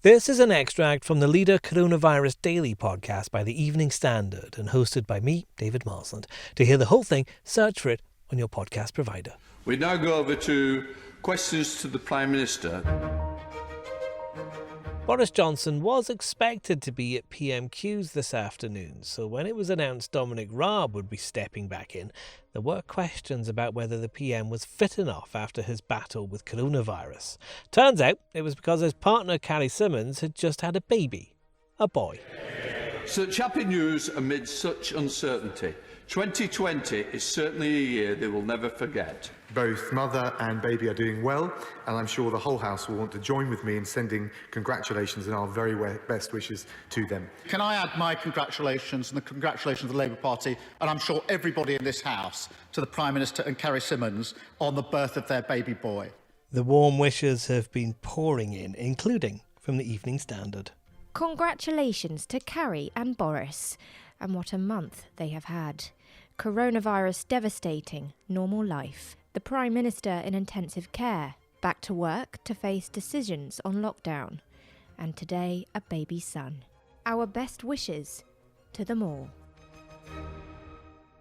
This is an extract from the Leader Coronavirus Daily podcast by the Evening Standard and hosted by me, David Marsland. To hear the whole thing, search for it on your podcast provider. We now go over to questions to the Prime Minister. Boris Johnson was expected to be at PMQs this afternoon, so when it was announced Dominic Raab would be stepping back in, there were questions about whether the PM was fit enough after his battle with coronavirus. Turns out it was because his partner Carrie Symonds had just had a baby, a boy. Such happy news amid such uncertainty. 2020 is certainly a year they will never forget. Both mother and baby are doing well, and I'm sure the whole House will want to join with me in sending congratulations and our very best wishes to them. Can I add my congratulations and the congratulations of the Labour Party, and I'm sure everybody in this House, to the Prime Minister and Carrie Symonds on the birth of their baby boy. The warm wishes have been pouring in, including from the Evening Standard. Congratulations to Carrie and Boris, and what a month they have had. Coronavirus devastating, normal life. The Prime Minister in intensive care, back to work to face decisions on lockdown, and today a baby son. Our best wishes to them all.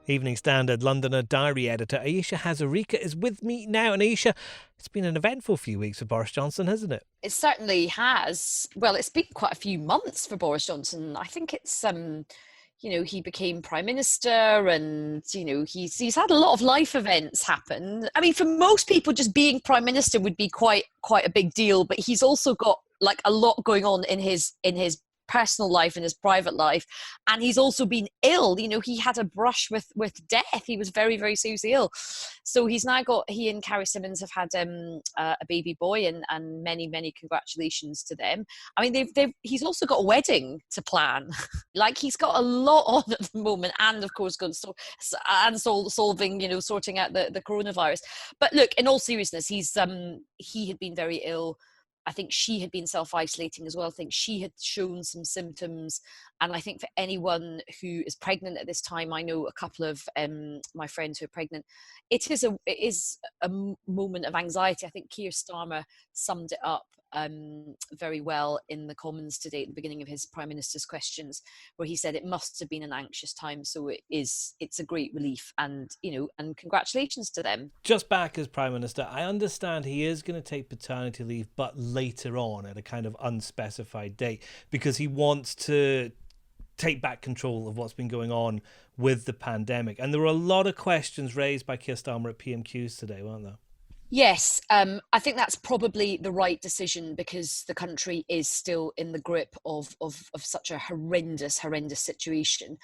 Evening Standard Londoner diary editor Ayesha Hazarika is with me now. And Ayesha, it's been an eventful few weeks for Boris Johnson, hasn't it? It certainly has. Well, it's been quite a few months for Boris Johnson. I think it's he became Prime Minister and, he's had a lot of life events happen. I mean, for most people, just being Prime Minister would be quite a big deal, but he's also got like a lot going on in his personal life, in his private life. And he's also been ill. He had a brush with death. He was very, very seriously ill. So he and Carrie Symonds have had a baby boy, and many, many congratulations to them. I mean, he's also got a wedding to plan. Like, he's got a lot on at the moment, and of course, sorting out the coronavirus. But look, in all seriousness, he had been very ill. I think she had been self-isolating as well. I think she had shown some symptoms. And I think for anyone who is pregnant at this time, I know a couple of my friends who are pregnant, it is a moment of anxiety. I think Keir Starmer summed it up very well in the Commons today at the beginning of his Prime Minister's questions, where he said it must have been an anxious time. So it's a great relief, and congratulations to them. Just back as Prime Minister, I understand he is going to take paternity leave, but later on at a kind of unspecified date, because he wants to take back control of what's been going on with the pandemic. And there were a lot of questions raised by Keir Starmer at PMQs today, weren't there? Yes, I think that's probably the right decision, because the country is still in the grip of such a horrendous situation.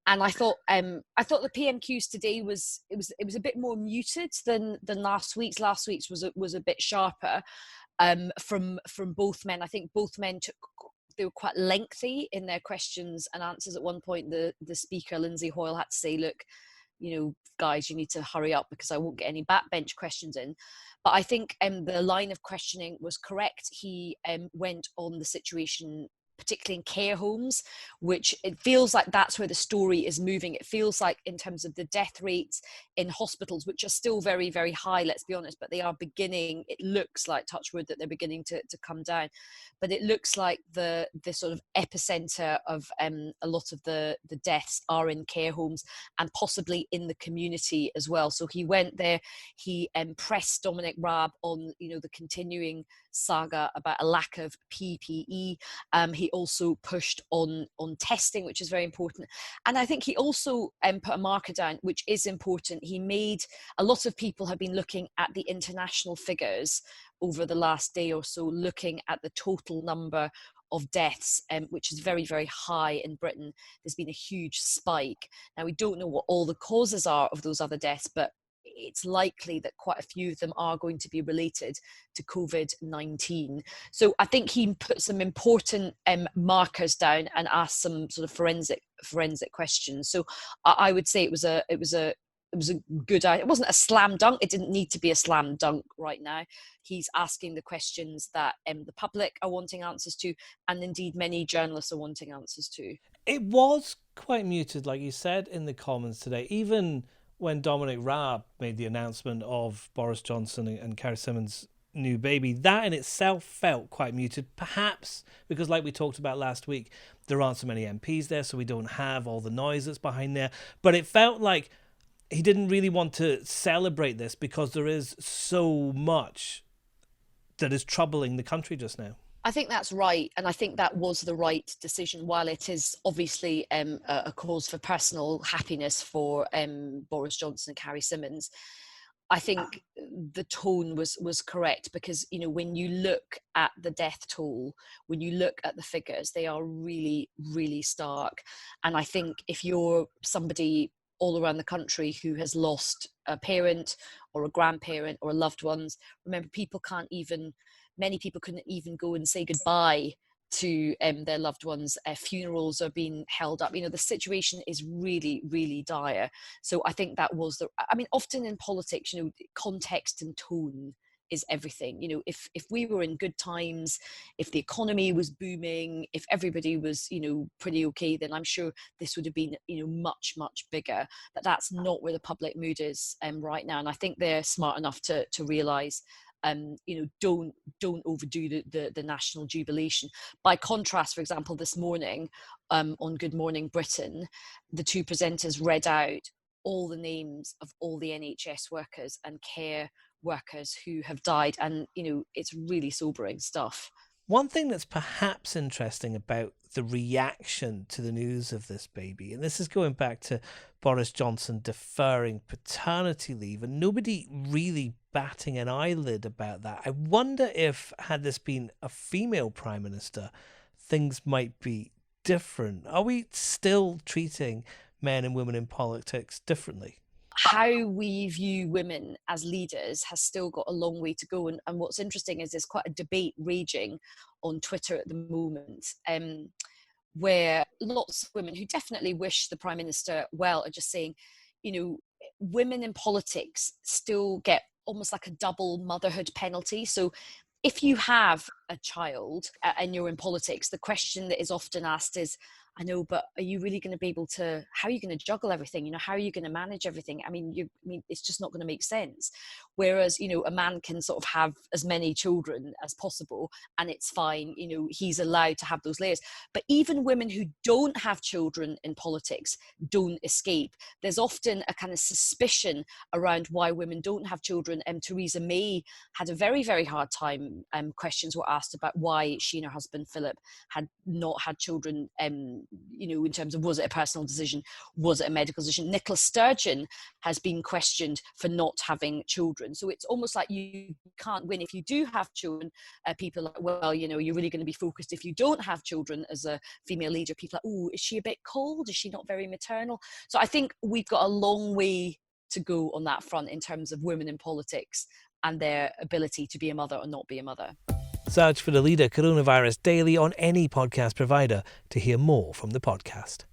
And I thought the PMQs today was a bit more muted than last week's. Last week's was a bit sharper from both men. I think both men they were quite lengthy in their questions and answers. At one point, the speaker, Lindsay Hoyle, had to say, look, guys, you need to hurry up because I won't get any backbench questions in. But I think the line of questioning was correct. He went on the situation, particularly in care homes, which it feels like that's where the story is moving. It feels like in terms of the death rates in hospitals, which are still very, very high, let's be honest, but they are beginning, it looks like, touch wood, that they're beginning to come down. But it looks like the sort of epicenter of a lot of the deaths are in care homes and possibly in the community as well. So he went there, he pressed Dominic Raab on, the continuing saga about a lack of PPE. He also pushed on testing, which is very important. And I think he also put a marker down, which is important. He made, a lot of people have been looking at the international figures over the last day or so, looking at the total number of deaths, which is very, very high in Britain. There's been a huge spike. Now, we don't know what all the causes are of those other deaths, but it's likely that quite a few of them are going to be related to COVID-19. So I think he put some important markers down and asked some sort of forensic questions. So I would say it was a good idea. It wasn't a slam dunk. It didn't need to be a slam dunk right now. He's asking the questions that the public are wanting answers to, and indeed many journalists are wanting answers to. It was quite muted, like you said, in the Commons today. Even when Dominic Raab made the announcement of Boris Johnson and Carrie Symonds new baby. That in itself felt quite muted, perhaps because, like we talked about last week, there aren't so many MPs there, so we don't have all the noise that's behind there. But it felt like he didn't really want to celebrate this because there is so much that is troubling the country just now. I think that's right, and I think that was the right decision. While it is obviously a cause for personal happiness for Boris Johnson and Carrie Symonds, I think the tone was correct, because, you know, when you look at the death toll, when you look at the figures, they are really, really stark. And I think if you're somebody all around the country who has lost a parent or a grandparent or loved ones, remember, many people couldn't even go and say goodbye to their loved ones. Funerals are being held up. You know, the situation is really, really dire. So I think that was often in politics, you know, context and tone is everything. You know, if we were in good times, if the economy was booming, if everybody was, you know, pretty okay, then I'm sure this would have been, you know, much, much bigger. But that's not where the public mood is right now. And I think they're smart enough to realise, you know, don't overdo the national jubilation. By contrast, for example, this morning on Good Morning Britain, the two presenters read out all the names of all the NHS workers and care workers who have died, and, you know, it's really sobering stuff. One thing that's perhaps interesting about the reaction to the news of this baby, and this is going back to Boris Johnson deferring paternity leave and nobody really batting an eyelid about that. I wonder if, had this been a female prime minister, things might be different. Are we still treating men and women in politics differently? How we view women as leaders has still got a long way to go. And what's interesting is there's quite a debate raging on Twitter at the moment, where lots of women who definitely wish the Prime Minister well are just saying, you know, women in politics still get almost like a double motherhood penalty. So if you have a child and you're in politics, the question that is often asked is, I know, but are you really going to be able to, how are you going to juggle everything? You know, how are you going to manage everything? I mean, it's just not going to make sense. Whereas, you know, a man can sort of have as many children as possible and it's fine. You know, he's allowed to have those layers. But even women who don't have children in politics don't escape. There's often a kind of suspicion around why women don't have children. Theresa May had a very, very hard time. Questions were asked about why she and her husband, Philip, had not had children, you know, in terms of, was it a personal decision? Was it a medical decision? Nicola Sturgeon has been questioned for not having children. So it's almost like you can't win. If you do have children, people are like, well, you know, you're really going to be focused if you don't have children as a female leader. People are like, oh, is she a bit cold? Is she not very maternal? So I think we've got a long way to go on that front in terms of women in politics and their ability to be a mother or not be a mother. Search for the Leader Coronavirus Daily on any podcast provider to hear more from the podcast.